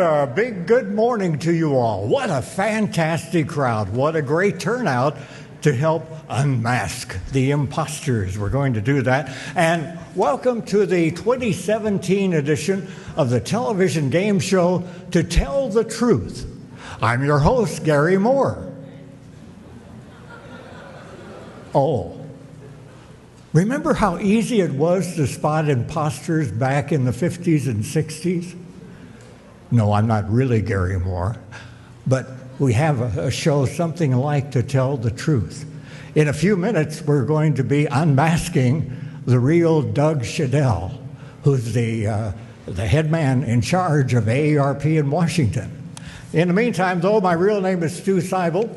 a big good morning to you all. What a fantastic crowd. What a great turnout to help unmask the imposters. We're going to do that. And welcome to the 2017 edition of the television game show To Tell the Truth. I'm your host, Gary Moore. Oh, remember how easy it was to spot imposters back in the 50s and 60s? No, I'm not really Gary Moore, but we have a show something like To Tell the Truth. In a few minutes, we're going to be unmasking the real Doug Shadel, who's the head man in charge of AARP in Washington. In the meantime, though, my real name is Stu Seibel.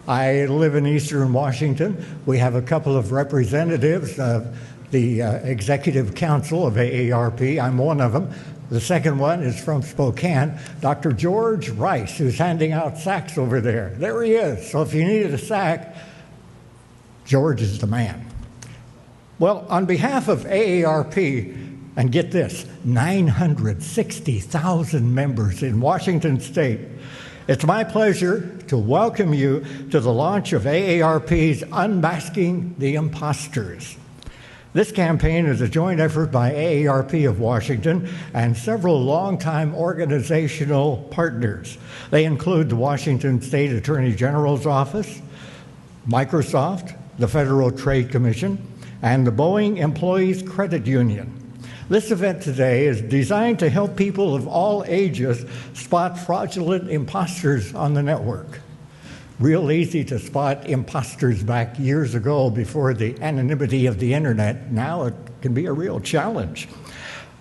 I live in Eastern Washington. We have a couple of representatives of the Executive Council of AARP. I'm one of them. The second one is from Spokane, Dr. George Rice, who's handing out sacks over there. There he is. So if you needed a sack, George is the man. Well, on behalf of AARP, and get this, 960,000 members in Washington State, it's my pleasure to welcome you to the launch of AARP's Unmasking the Imposters. This campaign is a joint effort by AARP of Washington and several longtime organizational partners. They include the Washington State Attorney General's Office, Microsoft, the Federal Trade Commission, and the Boeing Employees Credit Union. This event today is designed to help people of all ages spot fraudulent imposters on the network. Real easy to spot imposters back years ago before the anonymity of the internet. Now it can be a real challenge.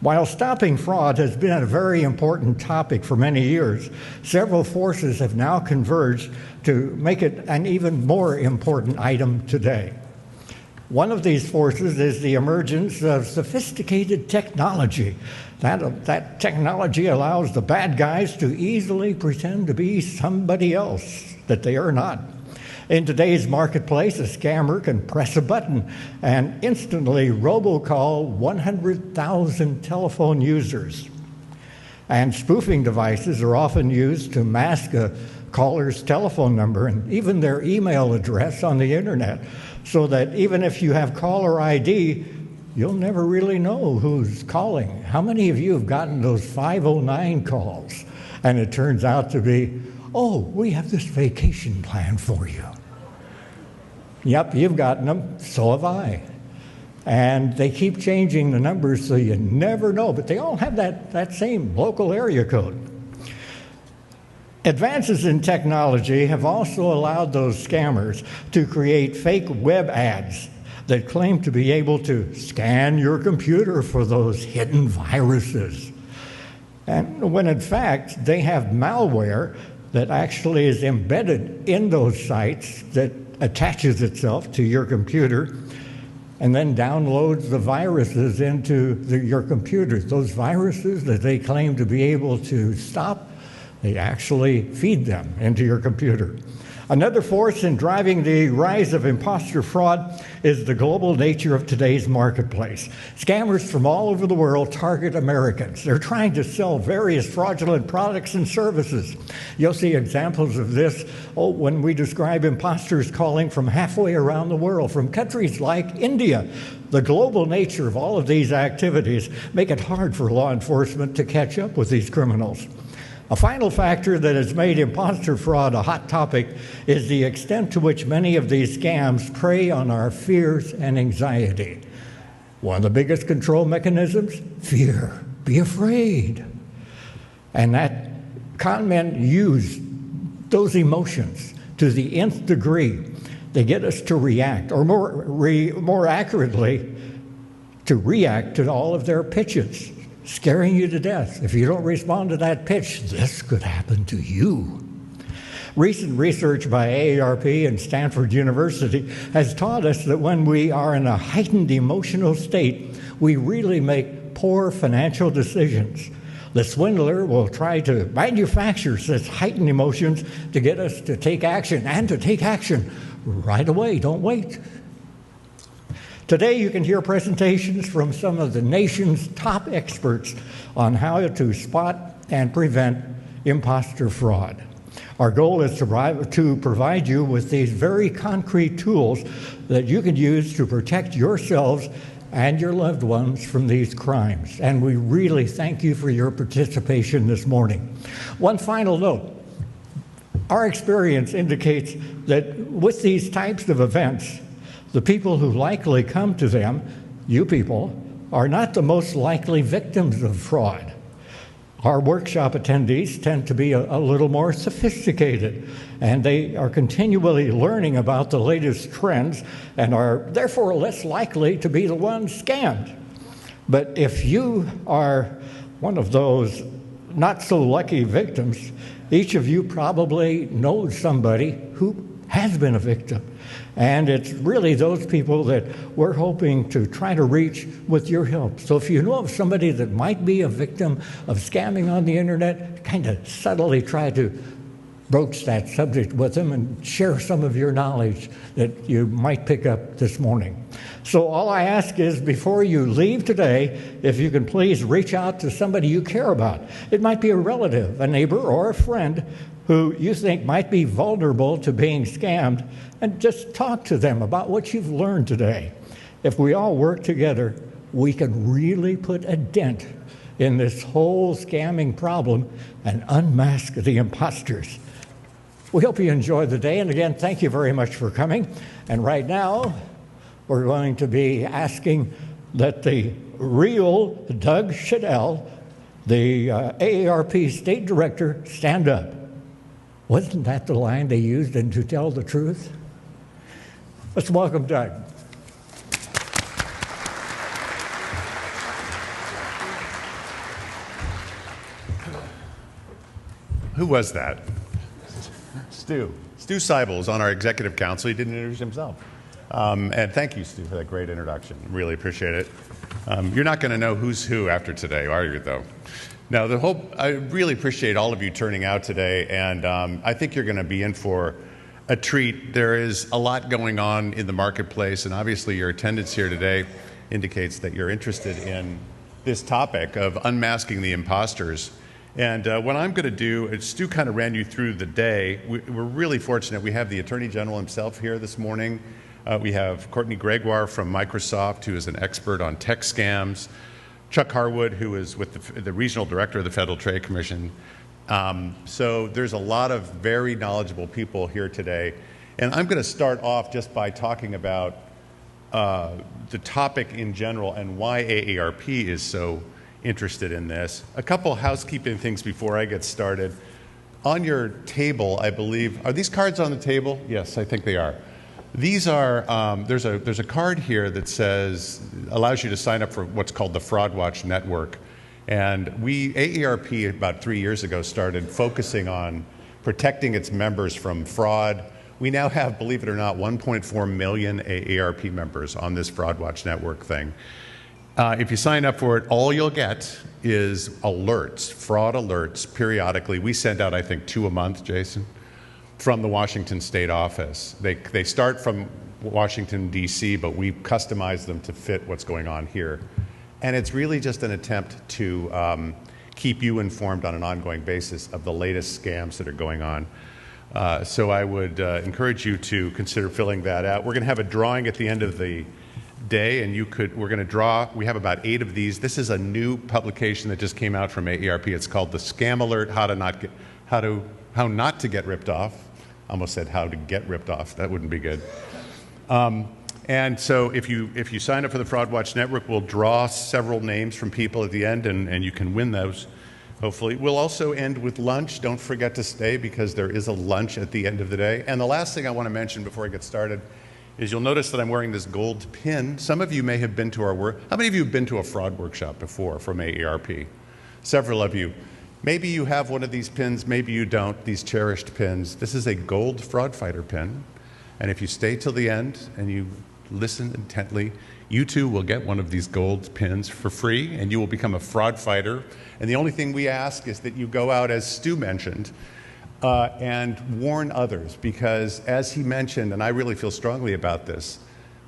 While stopping fraud has been a very important topic for many years, several forces have now converged to make it an even more important item today. One of these forces is the emergence of sophisticated technology. That technology allows the bad guys to easily pretend to be somebody else that they are not. In today's marketplace, a scammer can press a button and instantly robocall 100,000 telephone users. And spoofing devices are often used to mask a caller's telephone number and even their email address on the internet, so that even if you have caller ID, you'll never really know who's calling. How many of you have gotten those 509 calls and it turns out to be, oh, we have this vacation plan for you? Yep, you've gotten them, so have I. And they keep changing the numbers so you never know, but they all have that same local area code. Advances in technology have also allowed those scammers to create fake web ads that claim to be able to scan your computer for those hidden viruses. And when in fact they have malware that actually is embedded in those sites that attaches itself to your computer and then downloads the viruses into your computer. Those viruses that they claim to be able to stop, they actually feed them into your computer. Another force in driving the rise of imposter fraud is the global nature of today's marketplace. Scammers from all over the world target Americans. They're trying to sell various fraudulent products and services. You'll see examples of this when we describe imposters calling from halfway around the world, from countries like India. The global nature of all of these activities make it hard for law enforcement to catch up with these criminals. A final factor that has made imposter fraud a hot topic is the extent to which many of these scams prey on our fears and anxiety. One of the biggest control mechanisms, fear. Be afraid. And that con men use those emotions to the nth degree. They get us to react, or more accurately, to react to all of their pitches, scaring you to death. If you don't respond to that pitch, this could happen to you. Recent research by AARP and Stanford University has taught us that when we are in a heightened emotional state, we really make poor financial decisions. The swindler will try to manufacture such heightened emotions to get us to take action, and to take action right away. Don't wait. Today you can hear presentations from some of the nation's top experts on how to spot and prevent imposter fraud. Our goal is to provide you with these very concrete tools that you can use to protect yourselves and your loved ones from these crimes. And we really thank you for your participation this morning. One final note. Our experience indicates that with these types of events, the people who likely come to them, you people, are not the most likely victims of fraud. Our workshop attendees tend to be a little more sophisticated, and they are continually learning about the latest trends and are therefore less likely to be the ones scammed. But if you are one of those not so lucky victims, each of you probably knows somebody who has been a victim. And it's really those people that we're hoping to try to reach with your help. So if you know of somebody that might be a victim of scamming on the internet, kind of subtly try to broach that subject with them and share some of your knowledge that you might pick up this morning. So all I ask is, before you leave today, if you can please reach out to somebody you care about. It might be a relative, a neighbor, or a friend who you think might be vulnerable to being scammed, and just talk to them about what you've learned today. If we all work together, we can really put a dent in this whole scamming problem and unmask the imposters. We hope you enjoy the day, and again, thank you very much for coming. And right now, we're going to be asking that the real Doug Shadel, the AARP State Director, stand up. Wasn't that the line they used in To Tell the Truth? Let's welcome Doug. Who was that? Stu. Stu Seibel is on our executive council. He didn't introduce himself. And thank you, Stu, for that great introduction. Really appreciate it. You're not going to know who's who after today, are you, though? Now, I really appreciate all of you turning out today, and I think you're going to be in for a treat. There is a lot going on in the marketplace, and obviously your attendance here today indicates that you're interested in this topic of unmasking the imposters. And what I'm going to do, Stu kind of ran you through the day. We're really fortunate. We have the Attorney General himself here this morning. We have Courtney Gregoire from Microsoft, who is an expert on tech scams. Chuck Harwood, who is with the Regional Director of the Federal Trade Commission. So there's a lot of very knowledgeable people here today. And I'm going to start off just by talking about the topic in general and why AARP is so interested in this. A couple housekeeping things before I get started. On your table, I believe, are these cards on the table? Yes, I think they are. These are, there's a card here that allows you to sign up for what's called the Fraud Watch Network. And AARP about 3 years ago started focusing on protecting its members from fraud. We now have, believe it or not, 1.4 million AARP members on this Fraud Watch Network thing. If you sign up for it, all you'll get is alerts, fraud alerts, periodically. We send out, I think, 2 a month, Jason, from the Washington State office. They start from Washington, D.C., but we customize them to fit what's going on here. And it's really just an attempt to keep you informed on an ongoing basis of the latest scams that are going on. So I would encourage you to consider filling that out. We're going to have a drawing at the end of the day, and we're going to draw. We have about 8 of these. This is a new publication that just came out from AARP. It's called the Scam Alert: How Not to Get Ripped Off. I almost said how to get ripped off. That wouldn't be good. And so if you sign up for the Fraud Watch Network, we'll draw several names from people at the end, and you can win those, hopefully. We'll also end with lunch. Don't forget to stay, because there is a lunch at the end of the day. And the last thing I want to mention before I get started is you'll notice that I'm wearing this gold pin. Some of you may have been to our work. How many of you have been to a fraud workshop before from AARP? Several of you. Maybe you have one of these pins, maybe you don't, these cherished pins. This is a gold fraud fighter pin. And if you stay till the end and you listen intently, you too will get one of these gold pins for free, and you will become a fraud fighter. And the only thing we ask is that you go out, as Stu mentioned, and warn others, because as he mentioned, and I really feel strongly about this,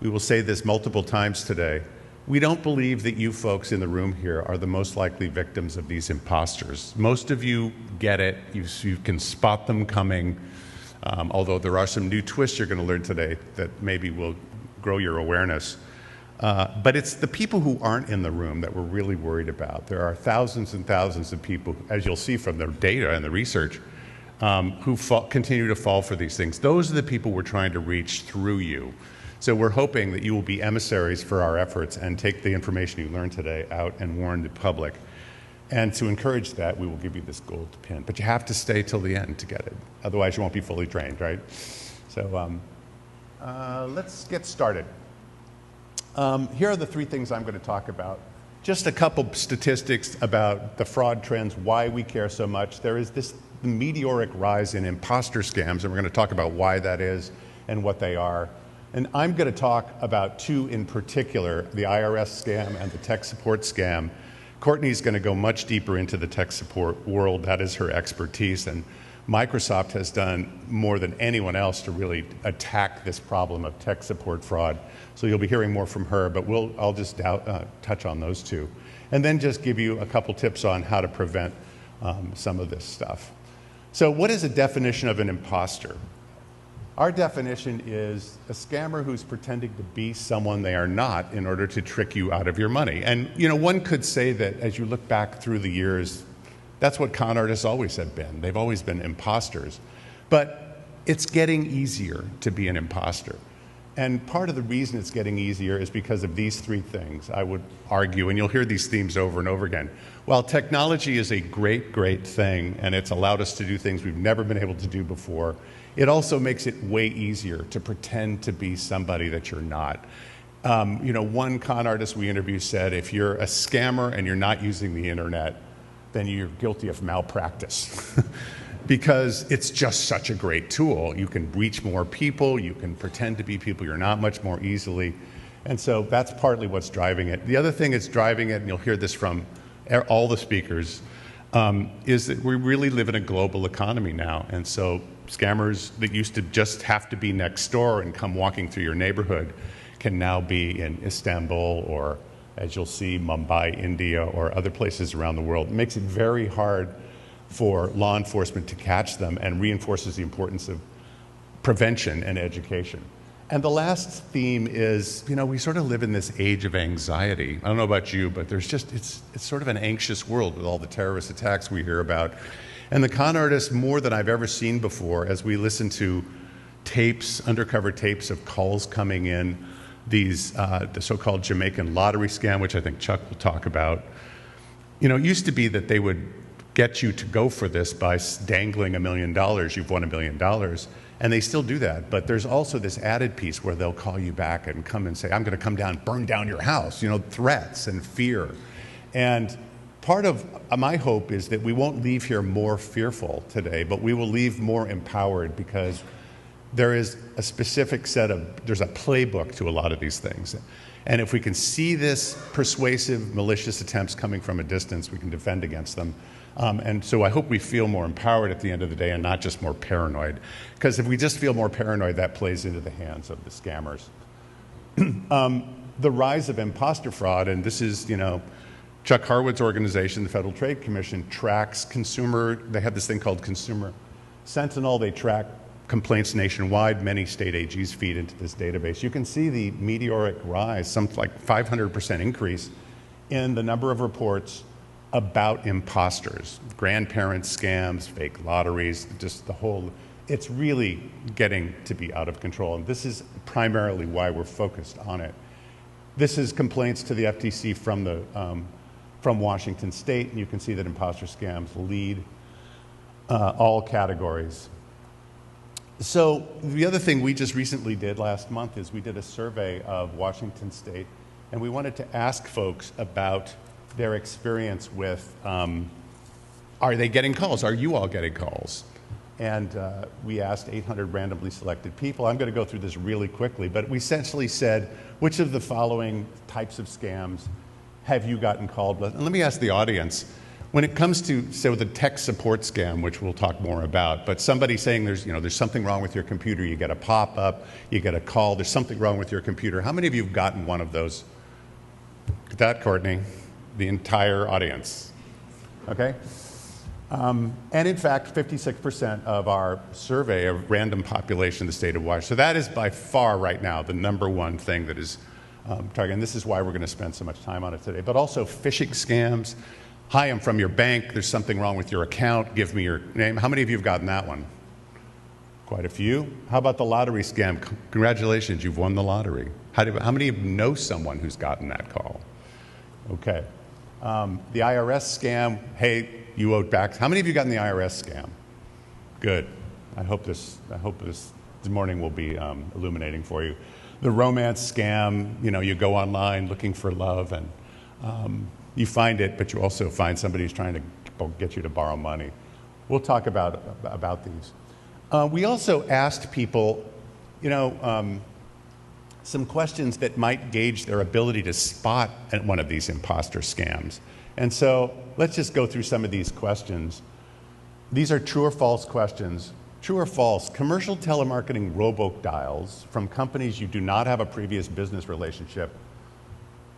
we will say this multiple times today, we don't believe that you folks in the room here are the most likely victims of these imposters. Most of you get it. You can spot them coming, although there are some new twists you're going to learn today that maybe will grow your awareness. But it's the people who aren't in the room that we're really worried about. There are thousands and thousands of people, as you'll see from the data and the research, who continue to fall for these things. Those are the people we're trying to reach through you. So we're hoping that you will be emissaries for our efforts and take the information you learned today out and warn the public. And to encourage that, we will give you this gold pin. But you have to stay till the end to get it. Otherwise, you won't be fully trained, right? So let's get started. Here are the three things I'm going to talk about. Just a couple statistics about the fraud trends, why we care so much. There is this meteoric rise in imposter scams, and we're going to talk about why that is and what they are. And I'm going to talk about two in particular, the Irs scam and the tech support scam. Courtney's going to go much deeper into the tech support world. That is her expertise. And Microsoft has done more than anyone else to really attack this problem of tech support fraud. So you'll be hearing more from her, but I'll just touch on those two. And then just give you a couple tips on how to prevent some of this stuff. So what is a definition of an imposter? Our definition is a scammer who's pretending to be someone they are not in order to trick you out of your money. And one could say that as you look back through the years, that's what con artists always have been. They've always been imposters. But it's getting easier to be an imposter. And part of the reason it's getting easier is because of these three things, I would argue, and you'll hear these themes over and over again. While technology is a great, great thing, and it's allowed us to do things we've never been able to do before, it also makes it way easier to pretend to be somebody that you're not. One con artist we interviewed said, if you're a scammer and you're not using the internet, then you're guilty of malpractice. Because it's just such a great tool. You can reach more people, you can pretend to be people you're not much more easily. And so that's partly what's driving it. The other thing that's driving it, and you'll hear this from all the speakers, is that we really live in a global economy now. And so scammers that used to just have to be next door and come walking through your neighborhood can now be in Istanbul or, as you'll see, Mumbai, India, or other places around the world. It makes it very hard for law enforcement to catch them and reinforces the importance of prevention and education. And the last theme is, we sort of live in this age of anxiety. I don't know about you, but it's sort of an anxious world with all the terrorist attacks we hear about. And the con artists, more than I've ever seen before, as we listen to tapes, undercover tapes of calls coming in, the so-called Jamaican lottery scam, which I think Chuck will talk about. It used to be that they would get you to go for this by dangling $1 million, you've won $1 million. And they still do that. But there's also this added piece where they'll call you back and come and say, I'm going to come down, burn down your house, threats and fear. And part of my hope is that we won't leave here more fearful today, but we will leave more empowered because there is a specific there's a playbook to a lot of these things. And if we can see this persuasive, malicious attempts coming from a distance, we can defend against them. And so I hope we feel more empowered at the end of the day and not just more paranoid. Because if we just feel more paranoid, that plays into the hands of the scammers. The rise of imposter fraud, and this is, Chuck Harwood's organization, the Federal Trade Commission, tracks they have this thing called Consumer Sentinel. They track complaints nationwide. Many state AGs feed into this database. You can see the meteoric rise, something like 500% increase in the number of reports about imposters, grandparents scams, fake lotteries, just the whole, it's really getting to be out of control. And this is primarily why we're focused on it. This is complaints to the FTC from Washington State, and you can see that imposter scams lead all categories. So the other thing we just recently did last month is we did a survey of Washington State, and we wanted to ask folks about their experience with, are they getting calls? Are you all getting calls? And we asked 800 randomly selected people. I'm going to go through this really quickly, but we essentially said, which of the following types of scams have you gotten called with? And let me ask the audience, when it comes to, say, the tech support scam, which we'll talk more about, but somebody saying there's something wrong with your computer, you get a pop-up, you get a call, there's something wrong with your computer. How many of you have gotten one of those at that, Courtney. The entire audience. Okay? And in fact, 56% of our survey of random population in the state of Washington. So that is by far right now the number one thing that is targeted. And this is why we're going to spend so much time on it today. But also phishing scams. Hi, I'm from your bank. There's something wrong with your account. Give me your name. How many of you have gotten that one? Quite a few. How about the lottery scam? Congratulations, you've won the lottery. How many of you know someone who's gotten that call? Okay. The IRS scam, hey, you owed back. How many of you gotten the IRS scam? Good. I hope this morning will be illuminating for you. The romance scam, you go online looking for love and you find it, but you also find somebody who's trying to get you to borrow money. We'll talk about these. We also asked people, some questions that might gauge their ability to spot one of these imposter scams. And so let's just go through some of these questions. These are true or false questions. True or false, commercial telemarketing robodials from companies you do not have a previous business relationship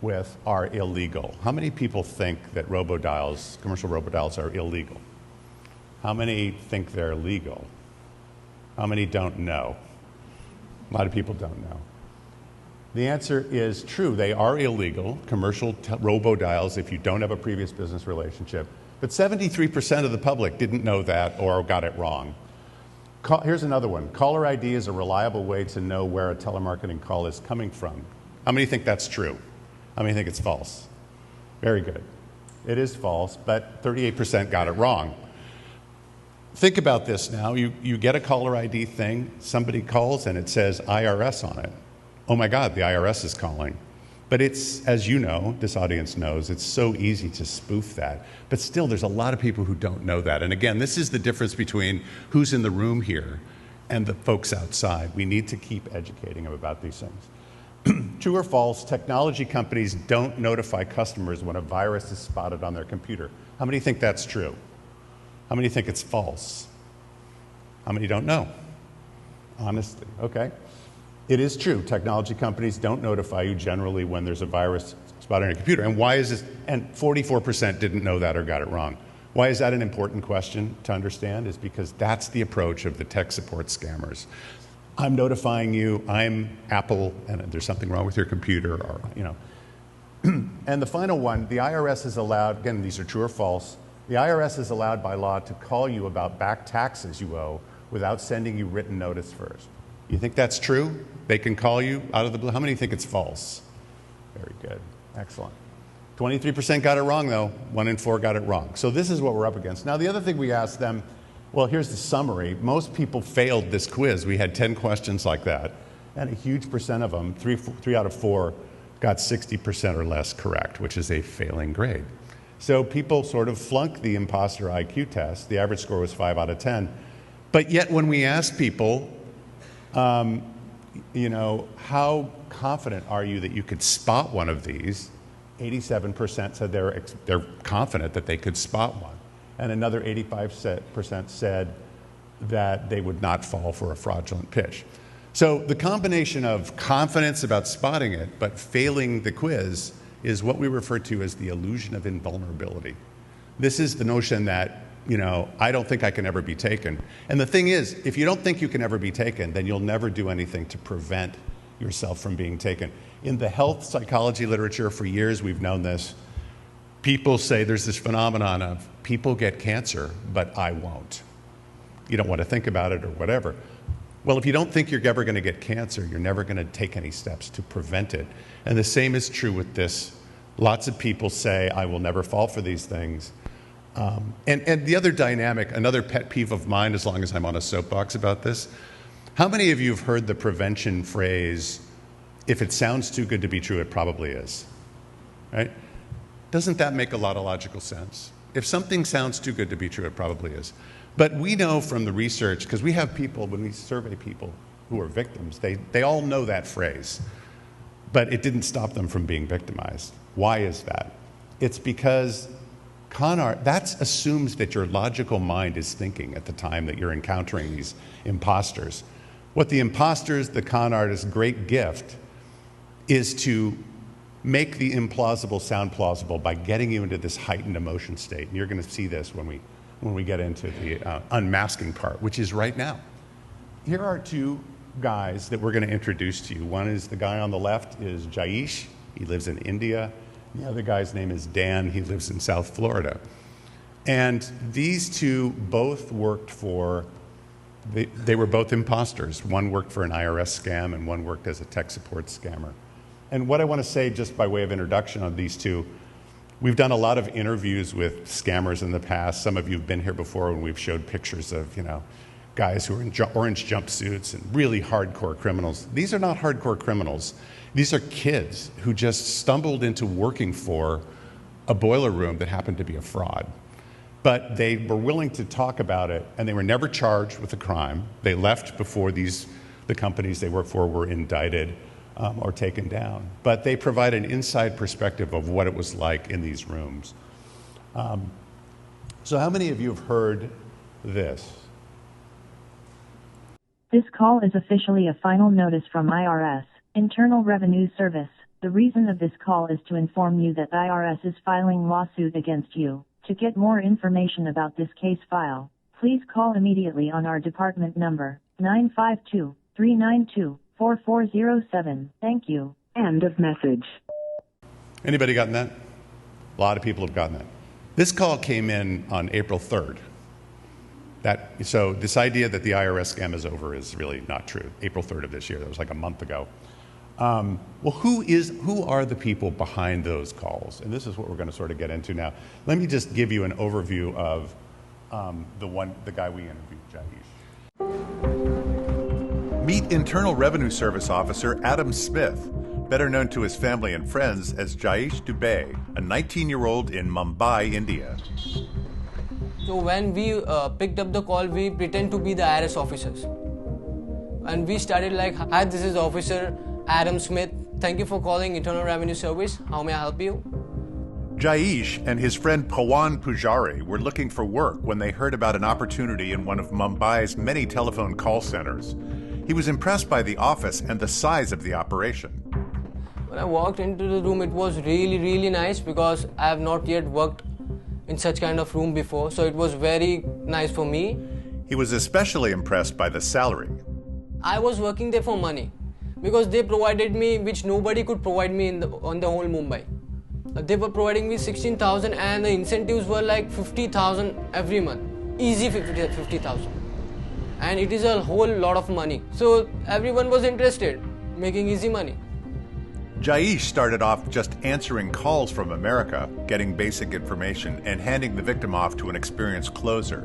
with are illegal. How many people think that commercial robodials are illegal? How many think they're legal? How many don't know? A lot of people don't know. The answer is true. They are illegal, commercial robodials, if you don't have a previous business relationship. But 73% of the public didn't know that or got it wrong. Here's another one. Caller ID is a reliable way to know where a telemarketing call is coming from. How many think that's true? How many think it's false? Very good. It is false, but 38% got it wrong. Think about this now. You get a caller ID thing, somebody calls and it says IRS on it. Oh my God, the IRS is calling. But it's, as you know, this audience knows, it's so easy to spoof that. But still, there's a lot of people who don't know that. And again, this is the difference between who's in the room here and the folks outside. We need to keep educating them about these things. True or false, technology companies don't notify customers when a virus is spotted on their computer. How many think that's true? How many think it's false? How many don't know? Honestly, okay. It is true. Technology companies don't notify you generally when there's a virus spotted on your computer. And why is this? And 44% didn't know that or got it wrong. Why is that an important question to understand? Is because that's the approach of the tech support scammers. I'm notifying you, I'm Apple, and there's something wrong with your computer, or, And the final one, the IRS is allowed, again, these are true or false, the IRS is allowed by law to call you about back taxes you owe without sending you written notice first. You think that's true? They can call you out of the blue? How many think it's false? Very good. Excellent. 23% got it wrong, though. 1 in 4 got it wrong. So this is what we're up against. Now, the other thing we asked them, well, here's the summary. Most people failed this quiz. We had 10 questions like that, and a huge percent of them, 3 out of 4, got 60% or less correct, which is a failing grade. So people sort of flunked the imposter IQ test. The average score was 5 out of 10. But yet when we asked people, how confident are you that you could spot one of these? 87% said they're confident that they could spot one. And another 85% said that they would not fall for a fraudulent pitch. So the combination of confidence about spotting it, but failing the quiz, is what we refer to as the illusion of invulnerability. This is the notion that, I don't think I can ever be taken. And the thing is, if you don't think you can ever be taken, then you'll never do anything to prevent yourself from being taken. In the health psychology literature, for years we've known this. People say there's this phenomenon of people get cancer, but I won't. You don't want to think about it or whatever. Well, if you don't think you're ever going to get cancer, you're never going to take any steps to prevent it. And the same is true with this. Lots of people say, I will never fall for these things. And the other dynamic, another pet peeve of mine, as long as I'm on a soapbox about this, how many of you have heard the prevention phrase, if it sounds too good to be true, it probably is, right? Doesn't that make a lot of logical sense? If something sounds too good to be true, it probably is. But we know from the research, because we have people, when we survey people who are victims, they all know that phrase, but it didn't stop them from being victimized. Why is that? It's because that assumes that your logical mind is thinking at the time that you're encountering these imposters. What the imposters, the con artists' great gift is to make the implausible sound plausible by getting you into this heightened emotion state. And you're going to see this when we get into the unmasking part, which is right now. Here are two guys that we're going to introduce to you. One is the guy on the left is Jaish. He lives in India. The other guy's name is Dan. He lives in South Florida. And these two both worked for, they were both imposters. One worked for an IRS scam and one worked as a tech support scammer. And what I want to say just by way of introduction on these two, we've done a lot of interviews with scammers in the past. Some of you have been here before when we've showed pictures of, guys who are in orange jumpsuits and really hardcore criminals. These are not hardcore criminals. These are kids who just stumbled into working for a boiler room that happened to be a fraud. But they were willing to talk about it, and they were never charged with a crime. They left before the companies they worked for were indicted or taken down. But they provide an inside perspective of what it was like in these rooms. So how many of you have heard this? This call is officially a final notice from IRS, Internal Revenue Service. The reason of this call is to inform you that IRS is filing lawsuit against you. To get more information about this case file, please call immediately on our department number, 952-392-4407. Thank you. End of message. Anybody gotten that? A lot of people have gotten that. This call came in on April 3rd. So this idea that the IRS scam is over is really not true. April 3rd of this year, that was like a month ago. Well, who are the people behind those calls? And this is what we're going to sort of get into now. Let me just give you an overview of the guy we interviewed, Jaish. Meet Internal Revenue Service Officer Adam Smith, better known to his family and friends as Jaish Dubey, a 19-year-old in Mumbai, India. So when we picked up the call, we pretend to be the IRS officers. And we started like, hi, this is Officer Adam Smith. Thank you for calling Internal Revenue Service. How may I help you? Jaish and his friend Pawan Pujari were looking for work when they heard about an opportunity in one of Mumbai's many telephone call centers. He was impressed by the office and the size of the operation. When I walked into the room, it was really, really nice because I have not yet worked in such kind of room before, so it was very nice for me. He was especially impressed by the salary. I was working there for money because they provided me which nobody could provide me on the whole Mumbai. They were providing me 16,000 and the incentives were like 50,000 every month. Easy 50,000. And it is a whole lot of money. So everyone was interested, making easy money. Jaish started off just answering calls from America, getting basic information, and handing the victim off to an experienced closer.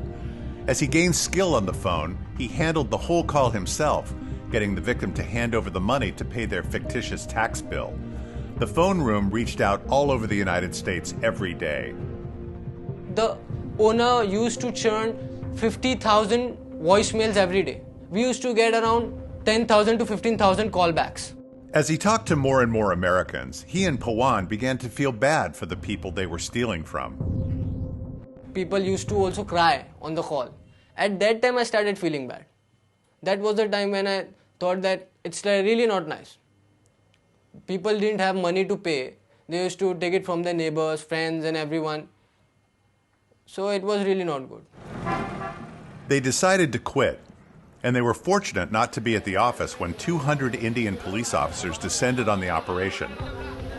As he gained skill on the phone, he handled the whole call himself, getting the victim to hand over the money to pay their fictitious tax bill. The phone room reached out all over the United States every day. The owner used to churn 50,000 voicemails every day. We used to get around 10,000 to 15,000 callbacks. As he talked to more and more Americans, he and Pawan began to feel bad for the people they were stealing from. People used to also cry on the call. At that time, I started feeling bad. That was the time when I thought that it's really not nice. People didn't have money to pay. They used to take it from their neighbors, friends, and everyone. So it was really not good. They decided to quit. And they were fortunate not to be at the office when 200 Indian police officers descended on the operation.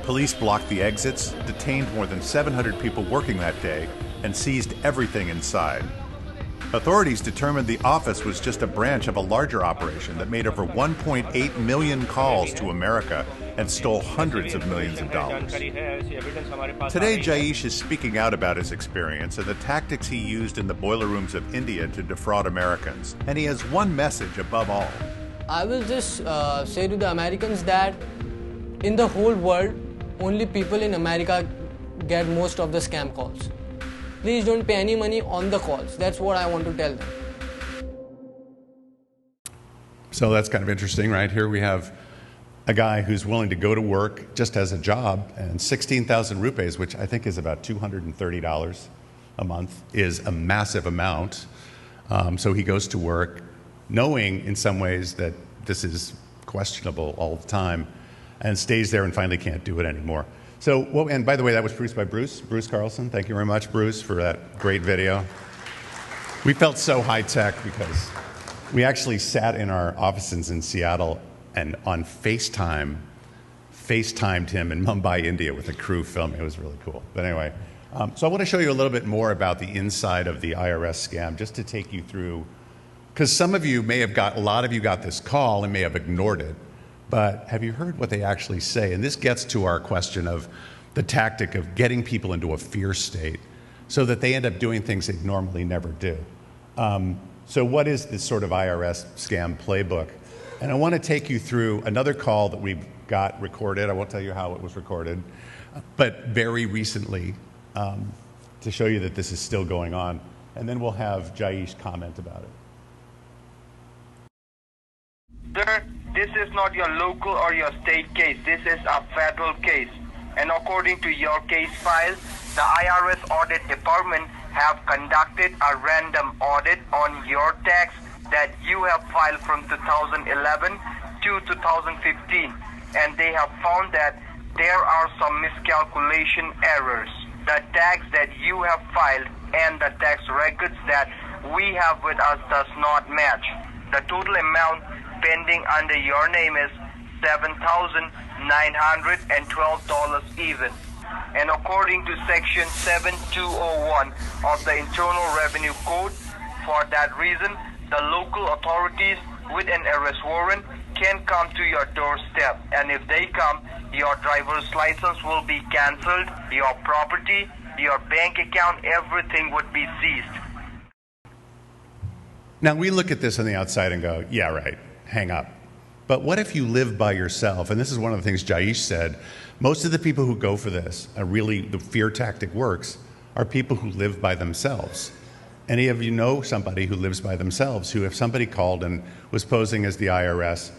Police blocked the exits, detained more than 700 people working that day, and seized everything inside. Authorities determined the office was just a branch of a larger operation that made over 1.8 million calls to America and stole hundreds of millions of dollars. Today, Jaish is speaking out about his experience and the tactics he used in the boiler rooms of India to defraud Americans. And he has one message above all. I will just say to the Americans that in the whole world, only people in America get most of the scam calls. Please don't pay any money on the calls. That's what I want to tell them. So that's kind of interesting, right? Here we have a guy who's willing to go to work just as a job, and 16,000 rupees, which I think is about $230 a month, is a massive amount. So he goes to work knowing in some ways that this is questionable all the time. and stays there and finally can't do it anymore. So, well, and by the way, that was produced by Bruce Carlson. Thank you very much, Bruce, for that great video. We felt so high tech because we actually sat in our offices in Seattle and on FaceTimed him in Mumbai, India with a crew filming. It was really cool. But anyway, so I want to show you a little bit more about the inside of the IRS scam, just to take you through, because some of you may have a lot of you got this call and may have ignored it, but have you heard what they actually say? And this gets to our question of the tactic of getting people into a fear state so that they end up doing things they normally never do. So what is this sort of IRS scam playbook? And I want to take you through another call that we got recorded. I won't tell you how it was recorded, but very recently, to show you that this is still going on. And then we'll have Jaish comment about it. Sir, this is not your local or your state case. This is a federal case. And according to your case file, the IRS Audit Department have conducted a random audit on your tax that you have filed from 2011 to 2015. And they have found that there are some miscalculation errors. The tax that you have filed and the tax records that we have with us does not match. The total amount pending under your name is $7,912 even. And according to Section 7201 of the Internal Revenue Code, for that reason, the local authorities with an arrest warrant can come to your doorstep. And if they come, your driver's license will be canceled, your property, your bank account, everything would be seized. Now, we look at this on the outside and go, yeah, right, hang up. But what if you live by yourself? And this is one of the things Jaish said. Most of the people who go for this, really the fear tactic works, are people who live by themselves. Any of you know somebody who lives by themselves, who if somebody called and was posing as the IRS,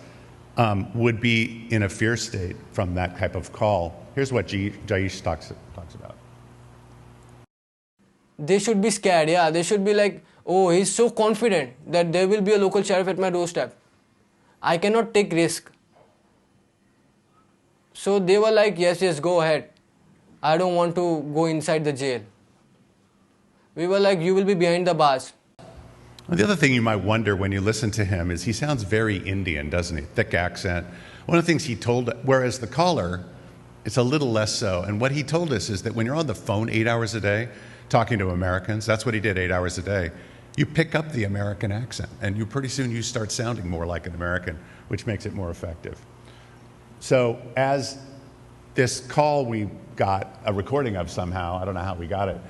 would be in a fear state from that type of call. Here's what Jaish talks about. They should be scared, yeah. They should be like, oh, he's so confident that there will be a local sheriff at my doorstep. I cannot take risk. So they were like, yes, go ahead. I don't want to go inside the jail. We were like, you will be behind the bars. Well, the other thing you might wonder when you listen to him is he sounds very Indian, doesn't he? Thick accent. One of the things he told, whereas the caller, it's a little less so. And what he told us is that when you're on the phone 8 hours a day, talking to Americans, that's what he did 8 hours a day, you pick up the American accent, and pretty soon you start sounding more like an American, which makes it more effective. So as this call we got a recording of somehow, I don't know how we got it,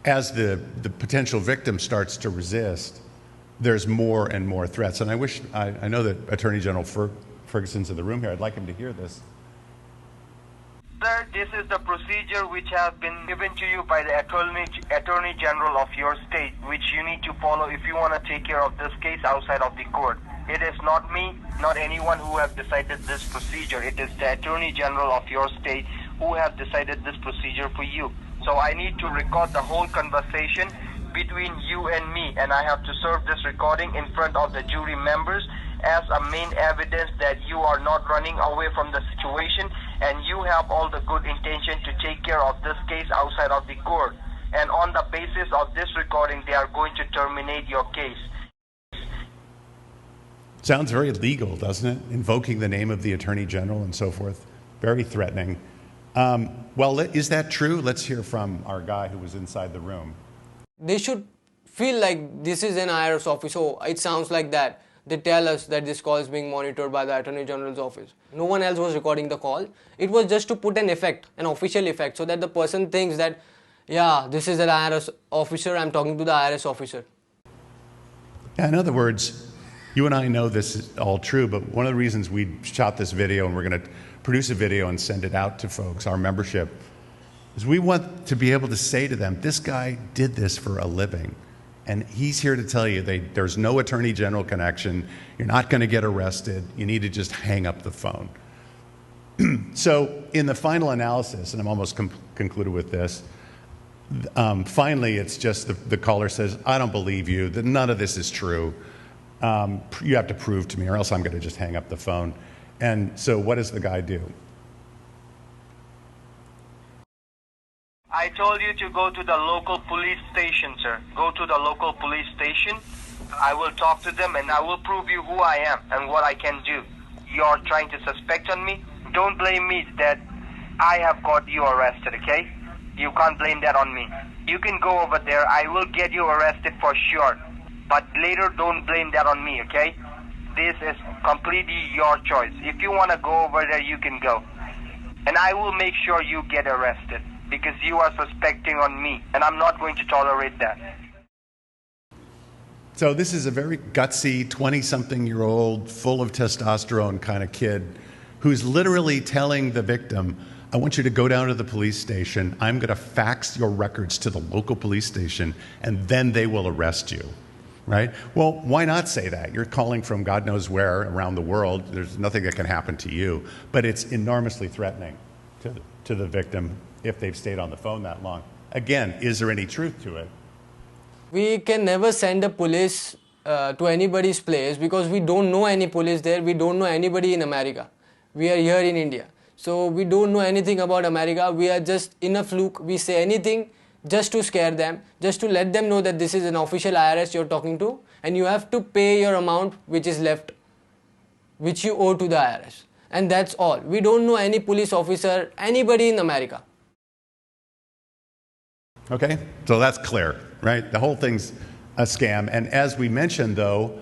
as the potential victim starts to resist, there's more and more threats. And I know that Attorney General Ferguson's in the room here. I'd like him to hear this. Sir, this is the procedure which has been given to you by the Attorney General of your state, which you need to follow if you want to take care of this case outside of the court. It is not me, not anyone who have decided this procedure. It is the Attorney General of your state who have decided this procedure for you. So I need to record the whole conversation between you and me, and I have to serve this recording in front of the jury members as a main evidence that you are not running away from the situation and you have all the good intention to take care of this case outside of the court. And on the basis of this recording, they are going to terminate your case. Sounds very legal, doesn't it? Invoking the name of the Attorney General and so forth. Very threatening. Well, is that true? Let's hear from our guy who was inside the room. They should feel like this is an IRS office. Oh, it sounds like that. They tell us that this call is being monitored by the Attorney General's office. No one else was recording the call. It was just to put an effect, an official effect, so that the person thinks that, yeah, this is an IRS officer, I'm talking to the IRS officer. Yeah, in other words, you and I know this is all true, but one of the reasons we shot this video and we're going to produce a video and send it out to folks, our membership, is we want to be able to say to them, this guy did this for a living. And he's here to tell you there's no Attorney General connection. You're not going to get arrested. You need to just hang up the phone. So in the final analysis, and I'm almost concluded with this, finally it's just the caller says, I don't believe you, that none of this is true. You have to prove to me or else I'm going to just hang up the phone. And so what does the guy do? I told you to go to the local police station, sir. Go to the local police station. I will talk to them and I will prove you who I am and what I can do. You're trying to suspect on me? Don't blame me that I have got you arrested, okay? You can't blame that on me. You can go over there. I will get you arrested for sure. But later, don't blame that on me, okay? This is completely your choice. If you want to go over there, you can go. And I will make sure you get arrested because you are suspecting on me, and I'm not going to tolerate that. So this is a very gutsy 20-something-year-old, full of testosterone kind of kid who's literally telling the victim, I want you to go down to the police station. I'm going to fax your records to the local police station, and then they will arrest you, right? Well, why not say that? You're calling from God knows where around the world. There's nothing that can happen to you, but it's enormously threatening to the victim if they've stayed on the phone that long. Again, is there any truth to it? We can never send a police to anybody's place because we don't know any police there. We don't know anybody in America. We are here in India. So we don't know anything about America. We are just in a fluke. We say anything just to scare them, just to let them know that this is an official IRS you're talking to and you have to pay your amount which is left, which you owe to the IRS. And that's all. We don't know any police officer, anybody in America. Okay, so that's clear, right? The whole thing's a scam. And as we mentioned, though,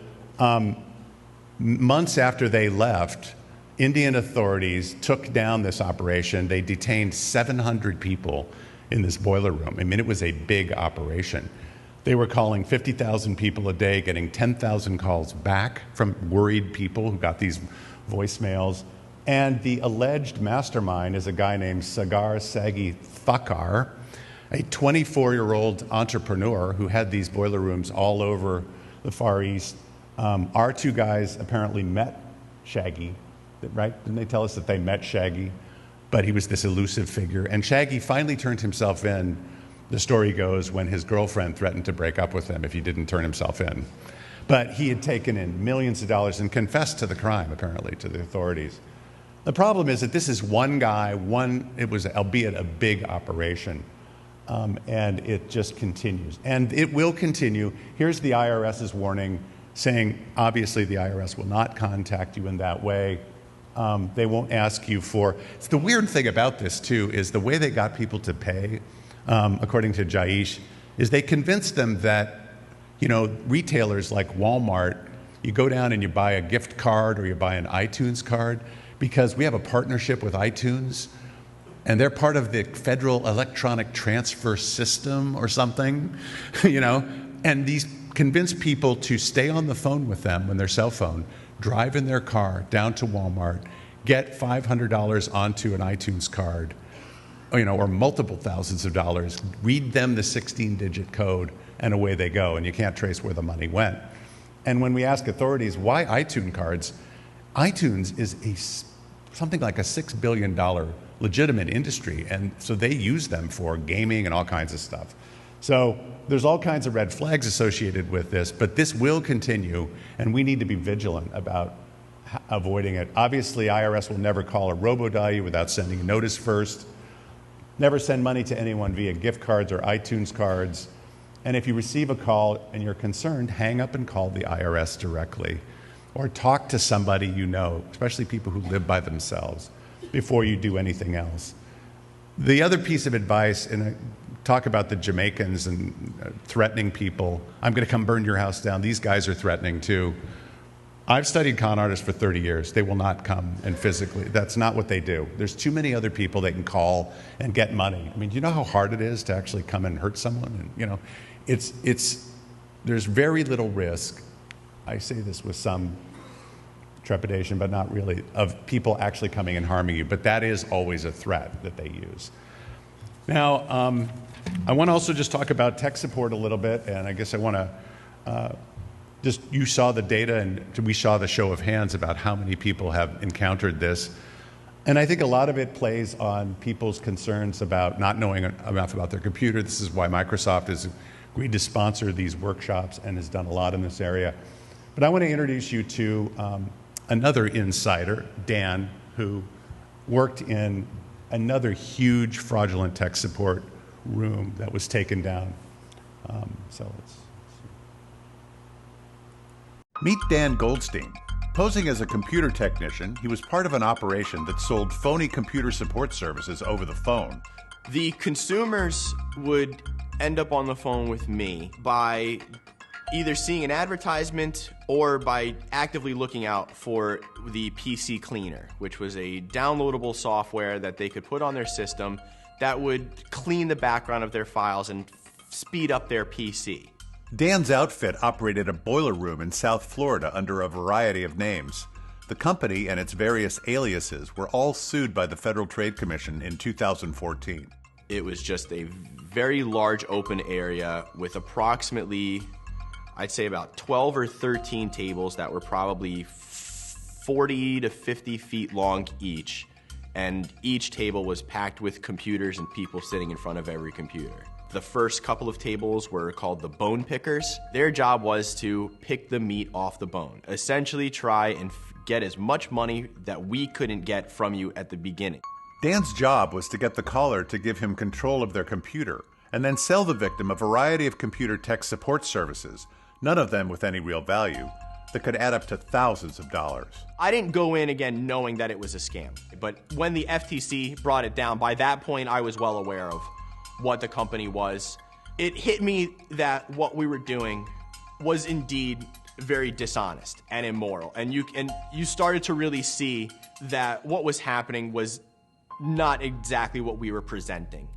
months after they left, Indian authorities took down this operation. They detained 700 people in this boiler room. I mean, it was a big operation. They were calling 50,000 people a day, getting 10,000 calls back from worried people who got these voicemails. And the alleged mastermind is a guy named Sagar Sagi Thakar, a 24-year-old entrepreneur who had these boiler rooms all over the Far East. Our two guys apparently met Shaggy, right? Didn't they tell us that they met Shaggy? But he was this elusive figure. And Shaggy finally turned himself in, the story goes, when his girlfriend threatened to break up with him if he didn't turn himself in. But he had taken in millions of dollars and confessed to the crime, apparently, to the authorities. The problem is that this is one guy, it was, albeit a big operation. And it just continues. And it will continue. Here's the IRS's warning saying, obviously, the IRS will not contact you in that way. They won't ask you for... It's the weird thing about this, too, is the way they got people to pay, according to Jaish, is they convinced them that, you know, retailers like Walmart, you go down and you buy a gift card or you buy an iTunes card because we have a partnership with iTunes, and they're part of the Federal Electronic Transfer System or something, you know, and these convince people to stay on the phone with them on their cell phone, drive in their car down to Walmart, get $500 onto an iTunes card, you know, or multiple thousands of dollars, read them the 16-digit code, and away they go, and you can't trace where the money went. And when we ask authorities, why iTunes cards? iTunes is something like a $6 billion legitimate industry, and so they use them for gaming and all kinds of stuff. So there's all kinds of red flags associated with this, but this will continue, and we need to be vigilant about avoiding it. Obviously, IRS will never call or robo-dial you without sending a notice first. Never send money to anyone via gift cards or iTunes cards. And if you receive a call and you're concerned, hang up and call the IRS directly, or talk to somebody you know, especially people who live by themselves, before you do anything else. The other piece of advice, and I talk about the Jamaicans and threatening people, I'm going to come burn your house down. These guys are threatening too. I've studied con artists for 30 years. They will not come and physically. That's not what they do. There's too many other people they can call and get money. I mean, do you know how hard it is to actually come and hurt someone? And, you know, there's very little risk. I say this with some trepidation, but not really, of people actually coming and harming you. But that is always a threat that they use. Now, I want to also just talk about tech support a little bit, and I guess I want to you saw the data, and we saw the show of hands about how many people have encountered this. And I think a lot of it plays on people's concerns about not knowing enough about their computer. This is why Microsoft has agreed to sponsor these workshops and has done a lot in this area. But I want to introduce you to another insider, Dan, who worked in another huge fraudulent tech support room that was taken down. Meet Dan Goldstein. Posing as a computer technician, he was part of an operation that sold phony computer support services over the phone. The consumers would end up on the phone with me by either seeing an advertisement or by actively looking out for the PC Cleaner, which was a downloadable software that they could put on their system that would clean the background of their files and speed up their PC. Dan's outfit operated a boiler room in South Florida under a variety of names. The company and its various aliases were all sued by the Federal Trade Commission in 2014. It was just a very large open area with approximately, I'd say about 12 or 13 tables that were probably 40 to 50 feet long each. And each table was packed with computers and people sitting in front of every computer. The first couple of tables were called the bone pickers. Their job was to pick the meat off the bone, essentially try and get as much money that we couldn't get from you at the beginning. Dan's job was to get the caller to give him control of their computer and then sell the victim a variety of computer tech support services, none of them with any real value, that could add up to thousands of dollars. I didn't go in again knowing that it was a scam, but when the FTC brought it down, by that point I was well aware of what the company was. It hit me that what we were doing was indeed very dishonest and immoral, and you started to really see that what was happening was not exactly what we were presenting.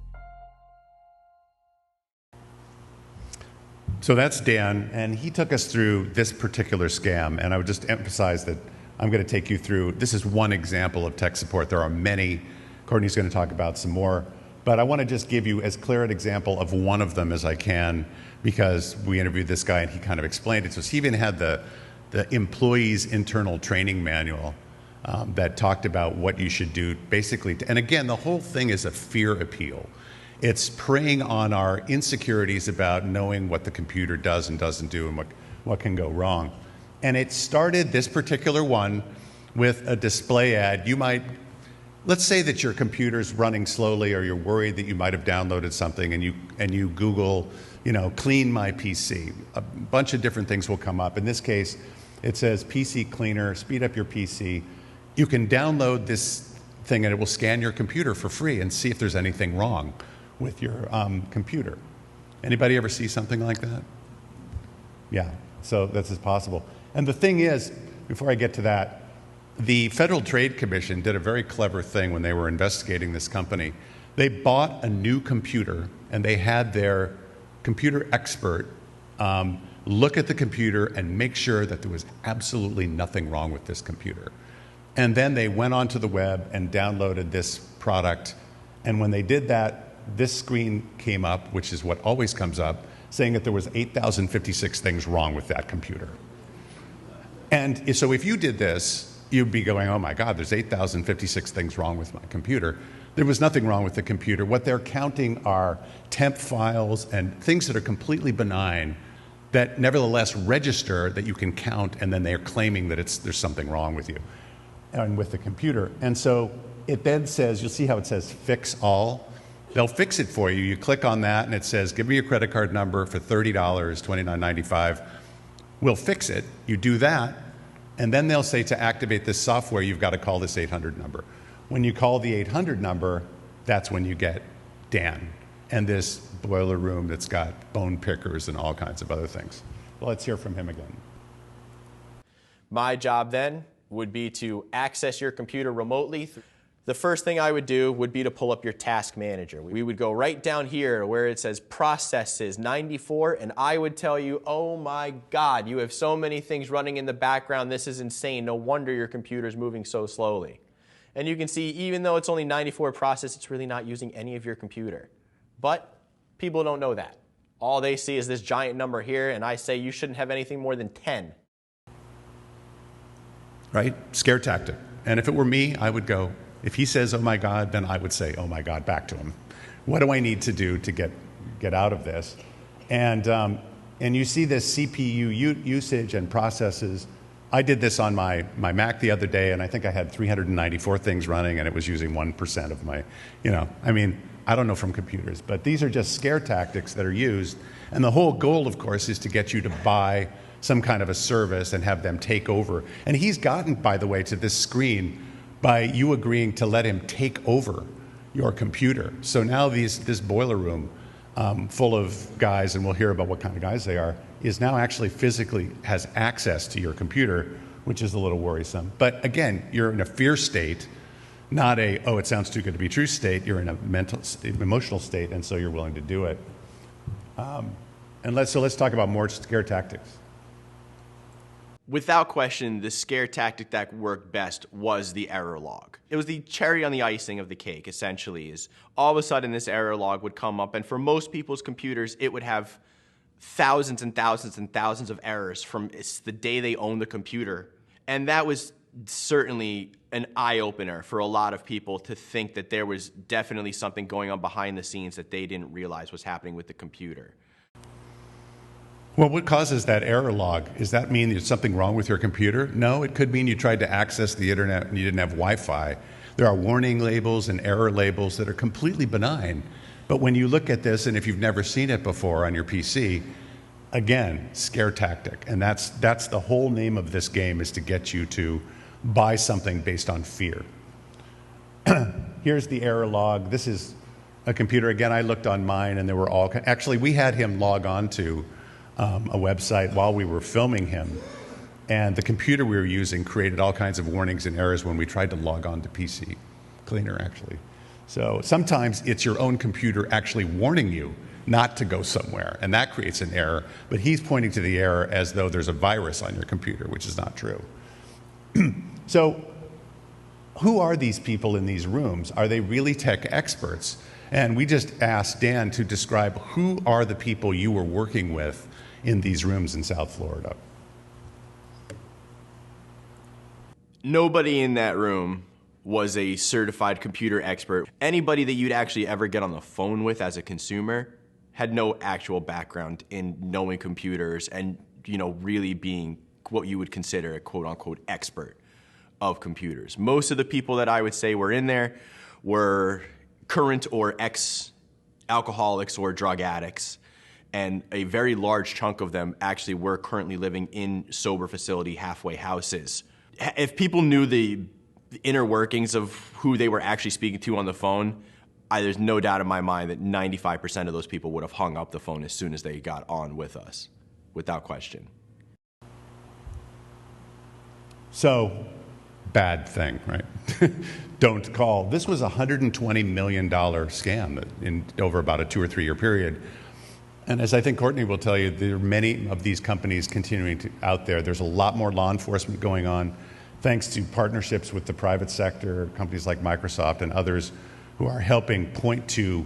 So that's Dan, and he took us through this particular scam, and I would just emphasize that I'm going to take you through, this is one example of tech support. There are many. Courtney's going to talk about some more. But I want to just give you as clear an example of one of them as I can, because we interviewed this guy and he kind of explained it. So he even had the employee's internal training manual that talked about what you should do basically. And again, the whole thing is a fear appeal. It's preying on our insecurities about knowing what the computer does and doesn't do and what can go wrong. And it started, this particular one, with a display ad. Let's say that your computer's running slowly, or you're worried that you might have downloaded something, and you Google, clean my PC. A bunch of different things will come up. In this case, it says PC Cleaner, speed up your PC. You can download this thing and it will scan your computer for free and see if there's anything wrong with your computer. Anybody ever see something like that? Yeah, so that's possible. And the thing is, before I get to that, the Federal Trade Commission did a very clever thing when they were investigating this company. They bought a new computer and they had their computer expert look at the computer and make sure that there was absolutely nothing wrong with this computer. And then they went onto the web and downloaded this product. And when they did that, this screen came up, which is what always comes up, saying that there was 8,056 things wrong with that computer. And so if you did this, you'd be going, oh my God, there's 8,056 things wrong with my computer. There was nothing wrong with the computer. What they're counting are temp files and things that are completely benign that nevertheless register that you can count, and then they're claiming that there's something wrong with you and with the computer. And so it then says, you'll see how it says fix all. They'll fix it for you. You click on that and it says, give me your credit card number for $30, $29.95. We'll fix it. You do that. And then they'll say to activate this software, you've got to call this 800 number. When you call the 800 number, that's when you get Dan and this boiler room that's got bone pickers and all kinds of other things. Well, let's hear from him again. My job then would be to access your computer remotely. The first thing I would do would be to pull up your task manager. We would go right down here where it says processes 94, and I would tell you, oh my God, you have so many things running in the background. This is insane. No wonder your computer's moving so slowly. And you can see, even though it's only 94 process, it's really not using any of your computer. But people don't know that. All they see is this giant number here, and I say you shouldn't have anything more than 10. Right? Scare tactic. And if it were me, I would go, if he says, oh my God, then I would say, oh my God, back to him. What do I need to do to get out of this? And you see this CPU usage and processes I did this on my Mac the other day, and I think I had 394 things running, and it was using 1% of my, I don't know from computers, but these are just scare tactics that are used. And the whole goal, of course, is to get you to buy some kind of a service and have them take over. And he's gotten, by the way, to this screen by you agreeing to let him take over your computer. So now this boiler room full of guys, and we'll hear about what kind of guys they are, is now actually physically has access to your computer, which is a little worrisome. But again, you're in a fear state, not a, oh, it sounds too good to be true state. You're in a emotional state, and so you're willing to do it. So let's talk about more scare tactics. Without question, the scare tactic that worked best was the error log. It was the cherry on the icing of the cake, essentially, is all of a sudden this error log would come up, and for most people's computers, it would have thousands and thousands and thousands of errors from the day they owned the computer. And that was certainly an eye-opener for a lot of people to think that there was definitely something going on behind the scenes that they didn't realize was happening with the computer. Well, what causes that error log? Does that mean there's something wrong with your computer? No, it could mean you tried to access the internet and you didn't have Wi-Fi. There are warning labels and error labels that are completely benign. But when you look at this, and if you've never seen it before on your PC, again, scare tactic. And that's the whole name of this game, is to get you to buy something based on fear. Here's the error log. This is a computer. Again, I looked on mine, and there were all, actually, we had him log on to a website while we were filming him, and the computer we were using created all kinds of warnings and errors when we tried to log on to PC Cleaner, actually. So sometimes it's your own computer actually warning you not to go somewhere, and that creates an error, but he's pointing to the error as though there's a virus on your computer, which is not true. So who are these people in these rooms? Are they really tech experts? And we just asked Dan to describe who are the people you were working with in these rooms in South Florida. Nobody in that room was a certified computer expert. Anybody that you'd actually ever get on the phone with as a consumer had no actual background in knowing computers and, really being what you would consider a quote-unquote expert of computers. Most of the people that I would say were in there were current or ex-alcoholics or drug addicts, and a very large chunk of them actually were currently living in sober facility halfway houses. If people knew the inner workings of who they were actually speaking to on the phone, there's no doubt in my mind that 95% of those people would have hung up the phone as soon as they got on with us, without question. So, bad thing, right? Don't call. This was a $120 million scam over about a 2 or 3 year period. And as I think Courtney will tell you, there are many of these companies continuing out there. There's a lot more law enforcement going on, thanks to partnerships with the private sector, companies like Microsoft and others who are helping point to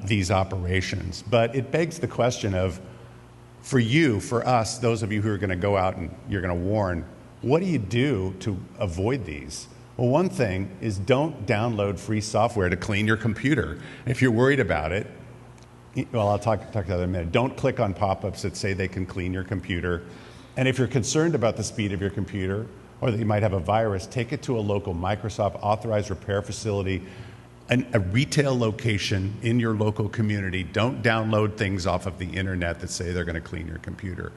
these operations. But it begs the question of, for you, for us, those of you who are going to go out and you're going to warn, what do you do to avoid these? Well, one thing is, don't download free software to clean your computer. If you're worried about it, well, I'll talk to that in a minute. Don't click on pop-ups that say they can clean your computer. And if you're concerned about the speed of your computer or that you might have a virus, take it to a local Microsoft authorized repair facility, a retail location in your local community. Don't download things off of the internet that say they're going to clean your computer.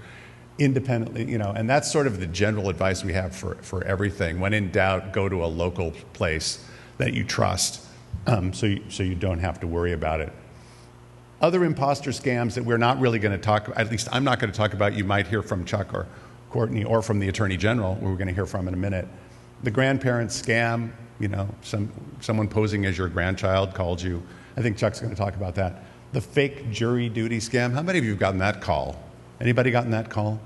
Independently, and that's sort of the general advice we have for everything. When in doubt, go to a local place that you trust, so you don't have to worry about it. Other imposter scams that we're not really going to talk, at least I'm not going to talk about, you might hear from Chuck or Courtney or from the Attorney General, who we're going to hear from in a minute. The grandparent scam, someone posing as your grandchild called you. I think Chuck's going to talk about that. The fake jury duty scam. How many of you have gotten that call? Anybody gotten that call?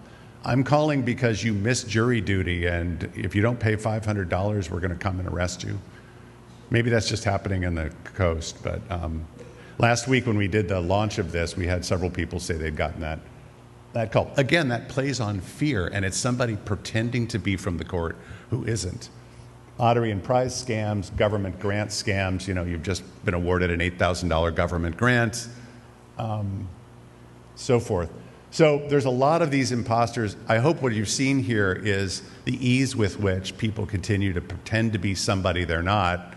I'm calling because you missed jury duty, and if you don't pay $500, we're going to come and arrest you. Maybe that's just happening in the coast, but last week when we did the launch of this, we had several people say they'd gotten that call. Again, that plays on fear, and it's somebody pretending to be from the court who isn't. Lottery and prize scams, government grant scams. You've just been awarded an $8,000 government grant, so forth. So there's a lot of these imposters. I hope what you've seen here is the ease with which people continue to pretend to be somebody they're not.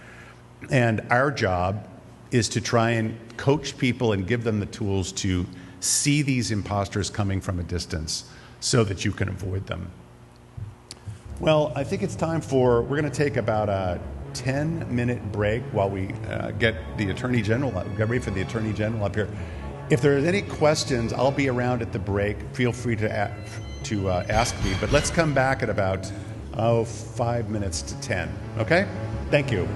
And our job is to try and coach people and give them the tools to see these imposters coming from a distance so that you can avoid them. Well, I think it's time we're going to take about a 10-minute break while we get the Attorney General, get ready for the Attorney General up here. If there are any questions, I'll be around at the break. Feel free to ask me, but let's come back at about 5 minutes to 10, okay? Thank you.